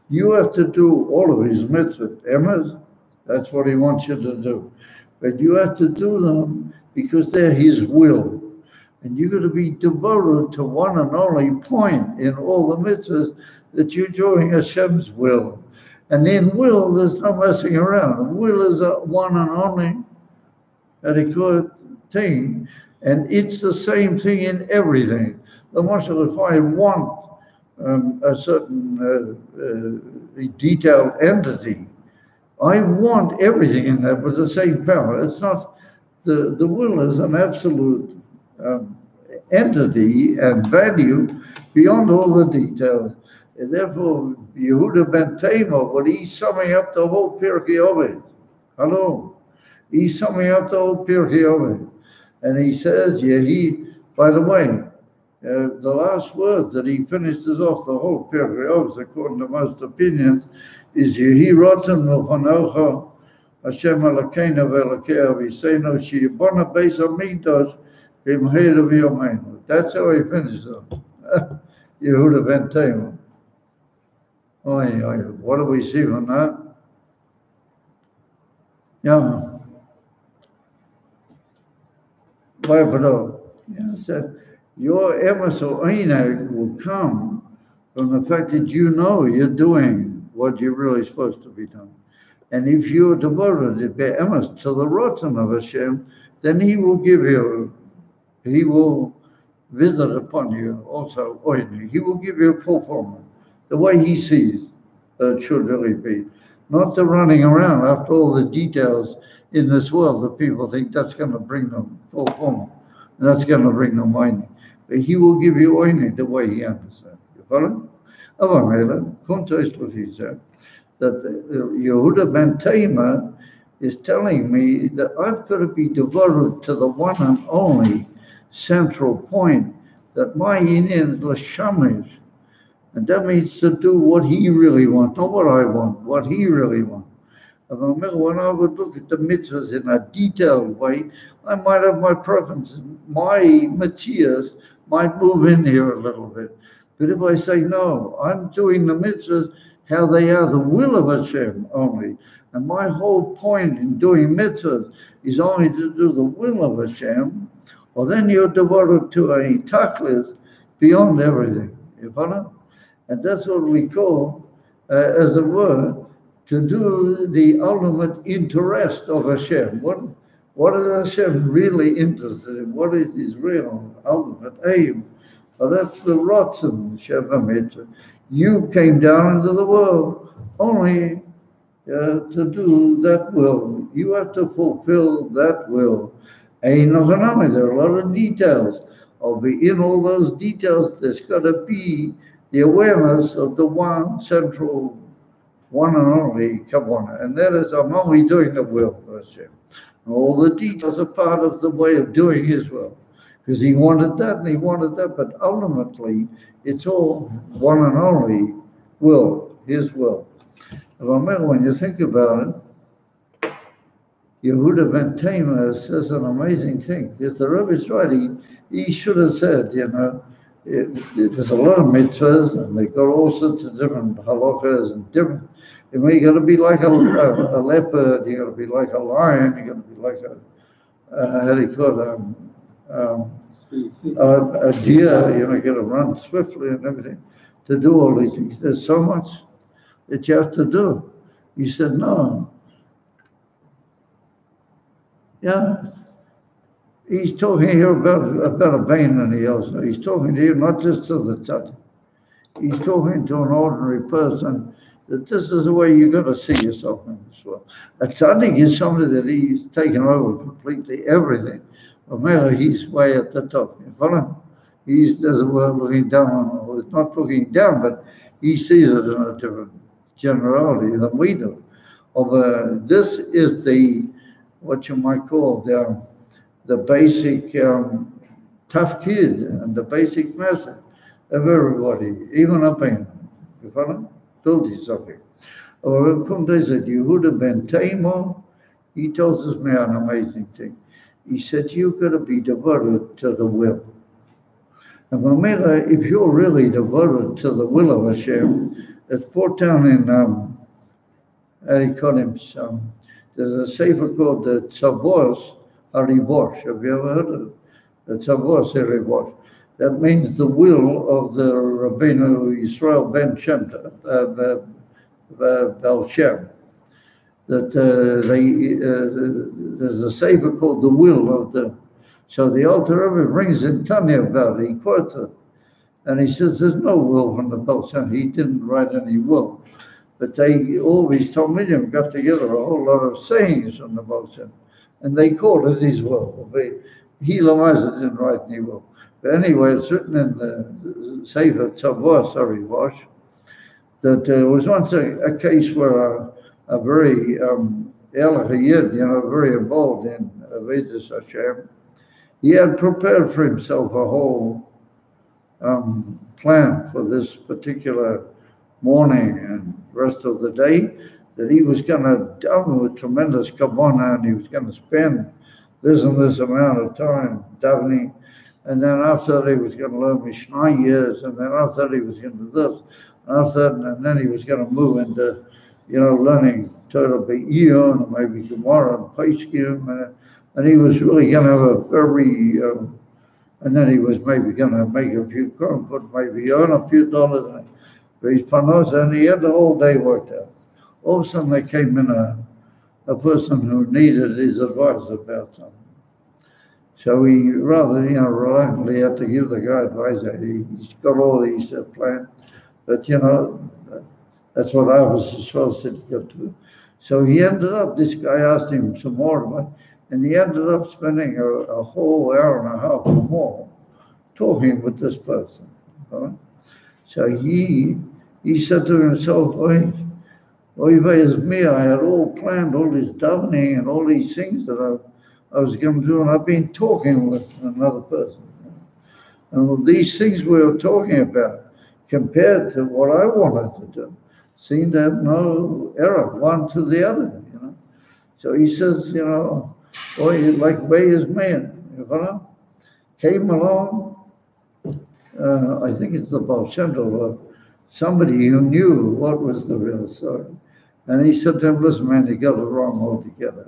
You have to do all of his mitzvot, emes, that's what he wants you to do. But you have to do them because they're his will. And you're going to be devoted to one and only point in all the mitzvahs that you're doing Hashem's will. And in will, there's no messing around. Will is a one and only adequate thing. And it's the same thing in everything. The Malchus, if I want a certain detailed entity, I want everything in that with the same power. It's not, the will is an absolute entity and value beyond all the details. And therefore, Yehuda ben Tamar, when he's summing up the whole Pirkei Avot, he's summing up the whole Pirkei Avot, and he says, by the way, the last word that he finishes off the whole Pirkei Avot, according to most opinions, is Yehi rotzen l'chonocha Hashem Elokeinu v'Elokei Aviseinu she'yibona beis hamikdash b'mheira v'yomeinu. That's how he finishes it. Yehuda ben Tamar. What do we see from that? Yeah. Said, your emes or einag will come from the fact that you know you're doing what you're really supposed to be doing. And if you're devoted to the rotzen of Hashem, then he will visit upon you also oini. He will give you fulfillment, the way he sees it should really be. Not the running around after all the details in this world that people think that's going to bring them fulfillment. And that's going to bring them oini. But he will give you oini the way he understands. You follow? He said that Yehuda ben Tamar is telling me that I've got to be devoted to the one and only central point that my Indian l'shamish And that means to do what he really wants, not what I want, what he really wants. And I remember when I would look at the mitzvahs in a detailed way, I might have my preferences. My mitzvahs might move in here a little bit. But if I say, no, I'm doing the mitzvahs how they are, the will of Hashem only. And my whole point in doing mitzvahs is only to do the will of Hashem, well, then you're devoted to a tachlis beyond everything. You follow? And that's what we call, as it were, to do the ultimate interest of Hashem. What is Hashem really interested in? What is his real ultimate aim? Well, that's the Ratzon Sheva. You came down into the world only to do that will. You have to fulfill that will. There are a lot of details. In all those details, there's got to be the awareness of the one central, one and only Kavanah. And that is, I'm only doing the will of Hashem. All the details are part of the way of doing his will. Because he wanted that and he wanted that, but ultimately, it's all one and only will, his will. When you think about it, Yehuda ben Tamer says an amazing thing. Because the Rabbi is right, he should have said, there's a lot of mitzvahs, and they've got all sorts of different halachas and different. You got to be like a leopard, you got to be like a lion, you got to be like how do you call it, a deer, you got to run swiftly and everything to do all these things. There's so much that you have to do. He said, no. Yeah. He's talking here about a Bain and the Elsa. He's talking to you not just to the tzaddik. He's talking to an ordinary person that this is the way you've got to see yourself in this world. A tzaddik is somebody that he's taken over completely everything. Or he's way at the top. You follow? He's doesn't looking down on, well, it's not looking down, but he sees it in a different generality than we do. This is what you might call the basic tafkid and the basic message of everybody, even up in, you follow? Told you something. Yehuda ben Tamer, he tells us now an amazing thing. He said, you've got to be devoted to the will. And if you're really devoted to the will of Hashem, it's brought down in, how do you call him? There's a sefer called the Tzavos HaRivosh. Have you ever heard of it? The Tzavos HaRivosh. That means the will of the Rabbeinu Yisrael ben Shem, Bel Shem. That there's a sefer called the will of the. So the Alter Rebbe brings in Tanya about it. He quotes it, and he says there's no will from the Bel Shem. He didn't write any will, but all these Talmudim got together a whole lot of sayings from the Bel Shem, and they called it his will. He Lamaza didn't write any will. But anyway, it's written in the Sefer Tzavos HaRivosh that there was once a case where a very Elachayid, very involved in Avedis Hashem, he had prepared for himself a whole plan for this particular morning and rest of the day, that he was going to daven with tremendous kavanah, and he was going to spend this and this amount of time davening. And then after that, he was going to learn Mishnah years, and then after that, he was going to do this, and after that, and then he was going to move into, learning Torah Be'iyun, and maybe Gemara and Pesachim, and he was really going to have a very, and then he was maybe going to make a few kronos, maybe earn a few dollars for his panos, and he had the whole day worked out. All of a sudden, there came in a person who needed his advice about something. So he rather, reluctantly had to give the guy advice. He's got all these plans, but that's what I was supposed to do. So he ended up, this guy asked him some more about, and he ended up spending a whole hour and a half or more talking with this person. Right? So he said to himself, Oy vey me, I had all planned all this davening and all these things that I was going to do, and I've been talking with another person. And these things we were talking about compared to what I wanted to do, seemed to have no error, one to the other, you know. So he says, you know, boy, you like way as man, you know. Came along, I think it's the Baal Shem Tov, somebody who knew what was the real story. And he said to him, listen, man, you got it wrong altogether.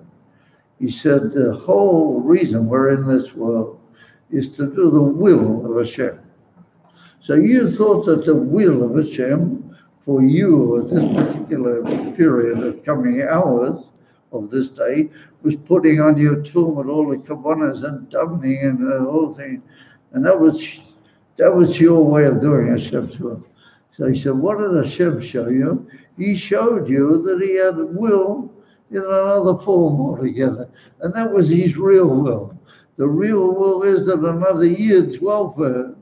He said, the whole reason we're in this world is to do the will of Hashem. So you thought that the will of Hashem for you at this particular period of coming hours of this day was putting on your tomb and all the kavanas and davening and the whole thing. And that was your way of doing Hashem's will. So he said, what did Hashem show you? He showed you that he had will in another form altogether. And that was his real will. The real will is that another Yid's welfare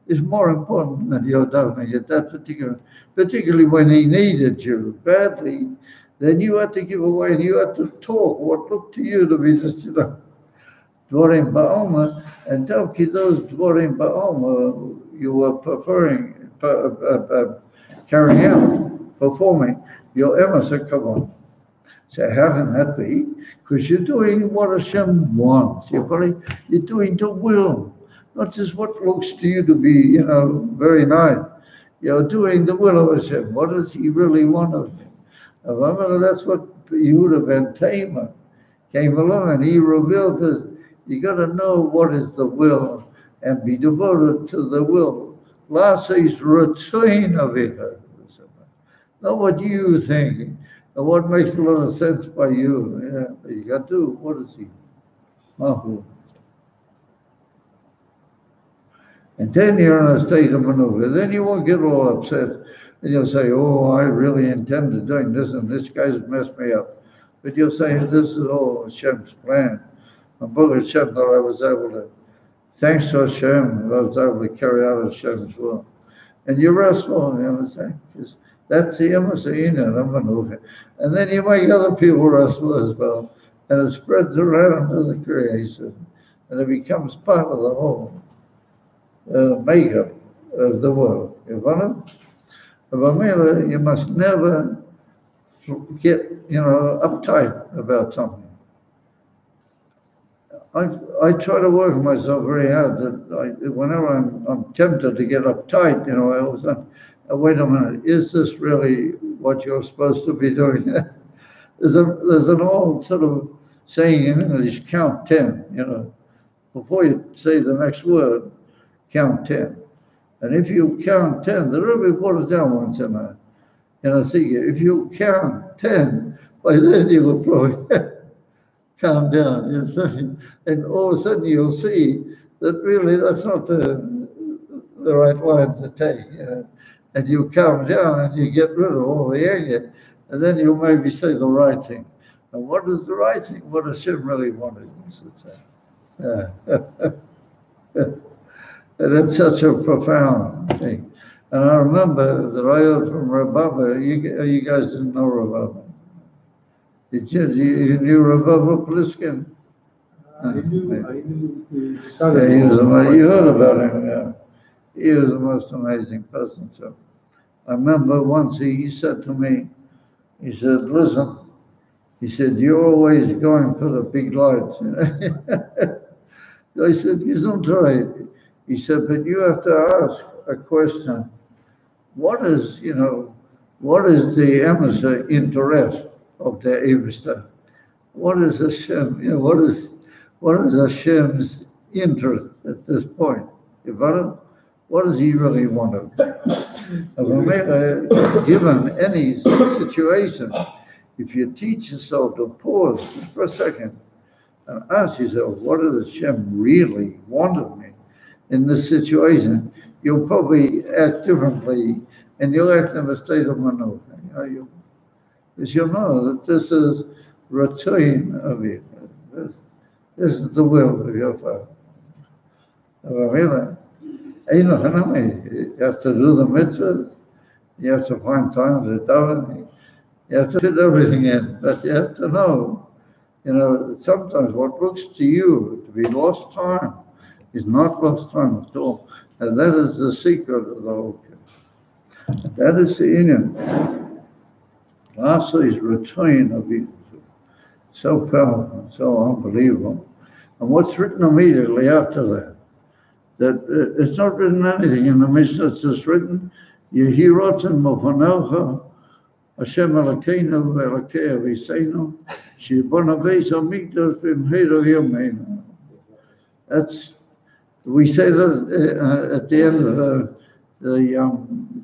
is more important than your davening at that particularly when he needed you badly. Then you had to give away and you had to talk what looked to you to be just, you know, Dvarim Ba'oma, and Tavki those Dvarim Ba'oma you were carrying out, performing your Emes HaKavon. So how can that be? Because you're doing what Hashem wants. You're doing the will, not just what looks to you to be, you know, very nice. You're doing the will of Hashem. What does he really want of you? That's what Yehuda ben Tamer came along and he revealed us. You got to know what is the will and be devoted to the will. Last is routine of it. Not what you think, and what makes a lot of sense by you. Yeah, you got to do what is he? Malchus. And then you're in a state of maneuver. Then you won't get all upset. And you'll say, oh, I really intended doing this, and this guy's messed me up. But you'll say, this is all Hashem's plan. And Baruch Hashem, that I was able to, thanks to Hashem, I was able to carry out Hashem's will. And you restful, you understand? Because that's the maneuver. And then you make other people restful as well. And it spreads around to the creation. And it becomes part of the whole makeup of the world. You follow? But you must never get, you know, uptight about something. I try to work myself very hard that whenever I'm tempted to get uptight, you know, I always think, wait a minute, is this really what you're supposed to be doing? There's an old sort of saying in English, count 10, you know. Before you say the next word, count 10. And if you count 10, the Rabbi brought it down once in a sikha. If you count 10, by then you will probably calm down. And all of a sudden you'll see that really that's not the right line to take. You know? And you calm down and you get rid of all the anger, and then you maybe say the right thing. And what is the right thing? What Hashem really wanted, you should say. And it's such a profound thing. And I remember that I heard from Rabbi, you guys didn't know Rabbi. You knew Rabbi Pliskin? I knew you heard about him, yeah. He was the most amazing person. So I remember once he said to me, he said, listen, he said, you're always going for the big lights. I said, isn't right. He said, but you have to ask a question. What is the Emes interest of the Eivester? What is Hashem? You know, what is Hashem's interest at this point? What does he really want of you? Given any situation, if you teach yourself to pause just for a second and ask yourself, what does Hashem really want of me in this situation, you'll probably act differently and you'll act in a state of maneuver. Because you'll know that this is routine of you. This is the will of your Father. You have to do the mitzvah, you have to find time to daven, you have to fit everything in, but you have to know, sometimes what looks to you to be lost time is not lost time at all. And that is the secret of the whole thing. That is the Indian. Lastly, is return of it. So powerful, so unbelievable. And what's written immediately after that? That it's not written anything in the Mishnah. It's just written, Yehiroten Mofanecha, Hashem Elokeinu Elokei Aviseinu, Shibona Beis Hamikdash B'Mheiro Yomeinu. That's, we say that at the end of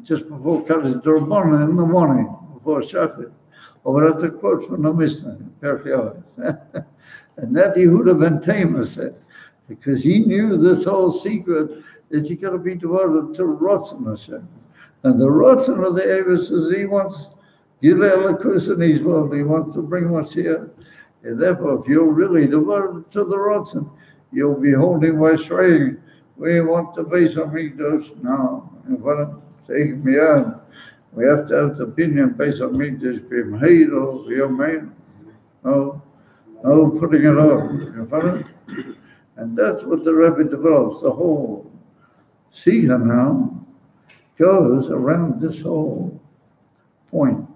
just before Kaddish D'Rabbanan in the morning, before Shachrit. Or that's a quote from the Mishnah, and that Yehuda ben Tamar said, because he knew this whole secret that you got to be devoted to Ratzon Hashem. And the Ratzon of the Eivos is he wants Gilei Lakus in his world, he wants to bring Mashiach. And therefore, if you're really devoted to the Ratzon, you'll be holding Vashrei. We want the Beis Hamikdash now. And what I'm saying, we have to have the opinion based on Mikdash B'Mheiro Yomeinu. No putting it off. You follow? And that's what the Rabbi develops. The whole Sikha now goes around this whole point.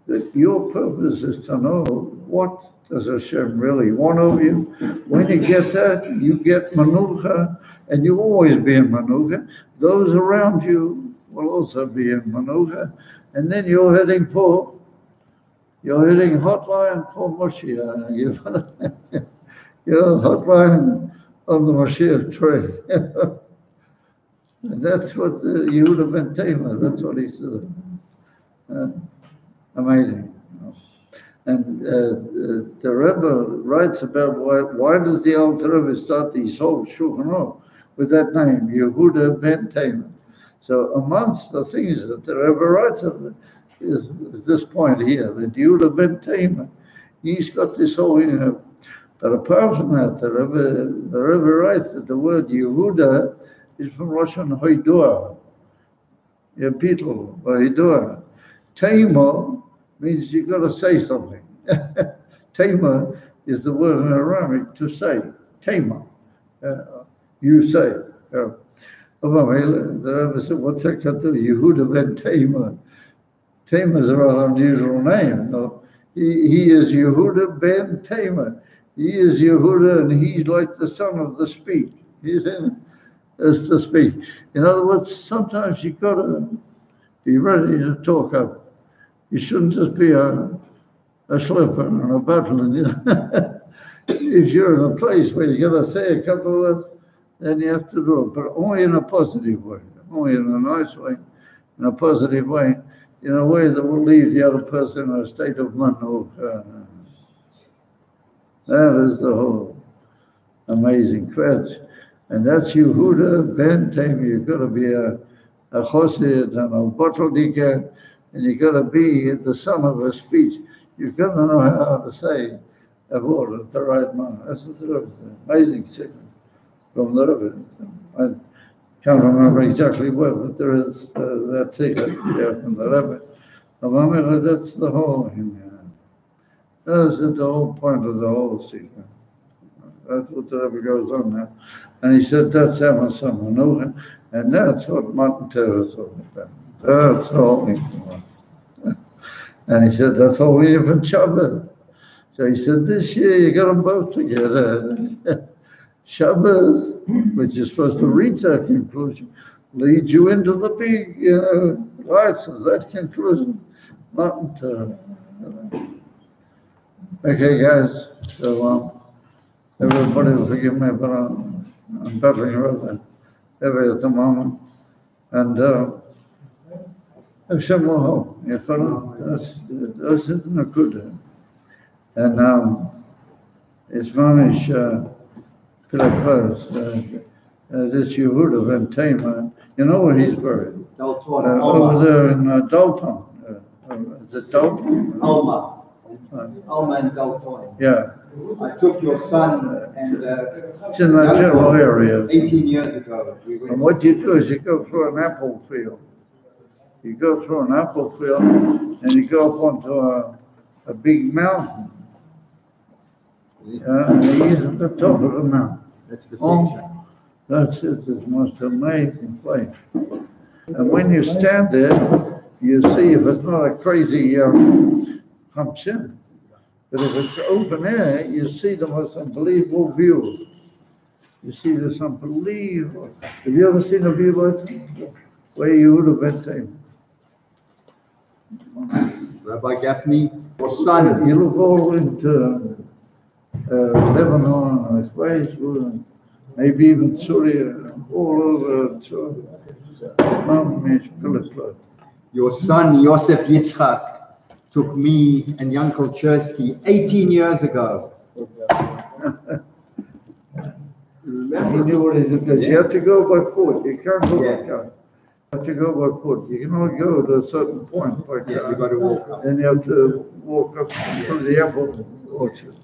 That your purpose is to know what does Hashem really want of you. When you get that, you get Manucha, and you always be in Manucha. Those around you will also be in Manucha, and then you're heading hotline for Moshiach. You're hotline on the Moshiach train. And that's what Yehuda ben Tamar, that's what he said. Amazing. And the Rebbe writes about why does the Alter Rebbe start these whole Shulchan Aruch with that name, Yehuda ben Tamar. So amongst the things that the Rebbe writes of is this point here, that Yehuda ben Tamar, he's got this whole, but apart from that, the Rebbe writes that the word Yehuda is from Russian Hoidua, Yepitel, Hoidua. Tamar means you've got to say something. Tamar is the word in Aramaic to say. Tamar, you say. The Rebbe said, what's that got to do? Yehuda ben Tamar. Tamar is a rather unusual name. No? He is Yehuda ben Tamar. He is Yehuda, and he's like the son of the speech. He's in as to speak. In other words, sometimes you've got to be ready to talk up. You shouldn't just be a slipper and a battling. You know? If you're in a place where you got to say a couple of words, then you have to do it, but only in a positive way, only in a nice way, in a positive way, in a way that will leave the other person in a state of manuch. That is the whole amazing quetch. And that's Yehuda ben Tamar. You've got to be a chosid and a bottlenecker, and you've got to be the son of a speech. You've got to know how to say a word at the right manner. That's the amazing secret from the Rebbe. I can't remember exactly what, but there is that secret from the Rebbe. That's the whole thing. That's the whole point of the whole secret. That's what the Rebbe goes on now. And he said, that's Emerson Manucha, and that's what Matan Torah is all about. That's all. And he said, that's all we have in Shabbat. So he said, this year you got them both together. Shabbos, which is supposed to reach that conclusion, leads you into the big lights of that conclusion. Matan Torah. Okay, guys, so everybody will forgive me, but I'm battling around every at the moment. And Hashem will help. That's not good. And it's Manish Pilapaz, this Yehuda ben Tamar. You know where he's buried? Over there in Dalton. Is it Dalton? Alma and Dalton. Yeah. I took your son and It's in that general area. 18 years ago. And what you do is you go through an apple field. You go through an apple field and you go up onto a big mountain. And he's at the top of the mountain. That's the picture. That's it. It's the most amazing place. And when you stand there, you see if it's not a crazy Hamsin, but if it's open air, you see the most unbelievable view. You see this unbelievable. Have you ever seen a view like that? Where you would have been taken? Rabbi Gafni, your son, You look all into Lebanon, I suppose, maybe even Syria, all over your son Yosef Yitzchak took me and Uncle Chersky 18 years ago. He knew what he did. You have to go by foot. You can't go by car. You have to go by foot. You can only go to a certain point by car. Yeah, you got to walk up. Then you have to walk up to the apple orchard.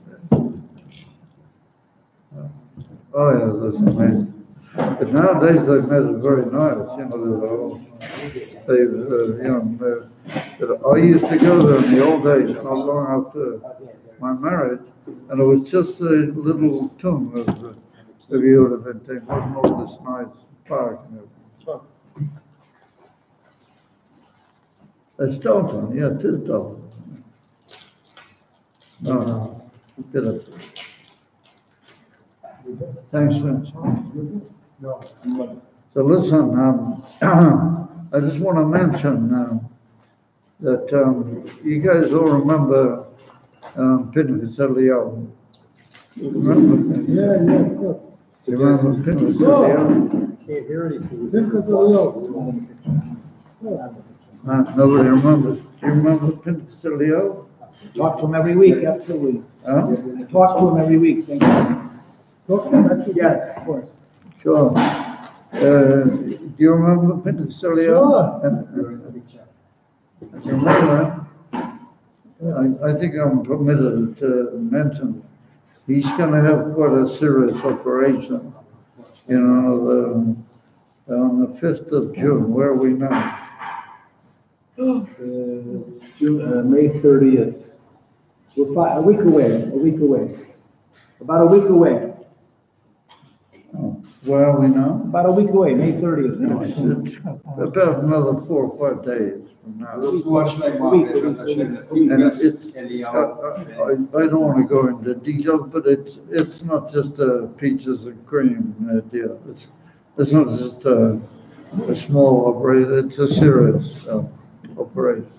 Oh yeah, that's amazing. But nowadays they've made it very nice. You know, but I used to go there in the old days, not long after my marriage, and it was just a little tomb of you would have been taken. It wasn't all this nice park and everything. It's Dalton, yeah, it is Dalton. No, get it. Thanks, Vince. So listen, I just want to mention that you guys all remember Pinchas Eliyahu. Remember? Yeah, of course. You remember Pinchas Eliyahu? Can't hear anything. Pinchas Eliyahu. Nobody remembers. Do you remember Pinchas Eliyahu? Talk to him every week, absolutely. Huh? Talk to him every week, thank you. Yes, of course. Sure. Do you remember Pinchas Eliyahu? Sure. Do you remember? I think I'm permitted to mention he's going to have quite a serious operation. You know, on the 5th of June. Where are we now? May 30th. We're a week away, about a week away, Oh, where are we now? about a week away, May 30th. It's about another 4 or 5 days from now. And I don't want to go into details, but it's not just a peaches and cream deal. It's not just a small operation, it's a serious operation.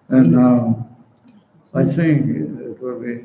And I think it will be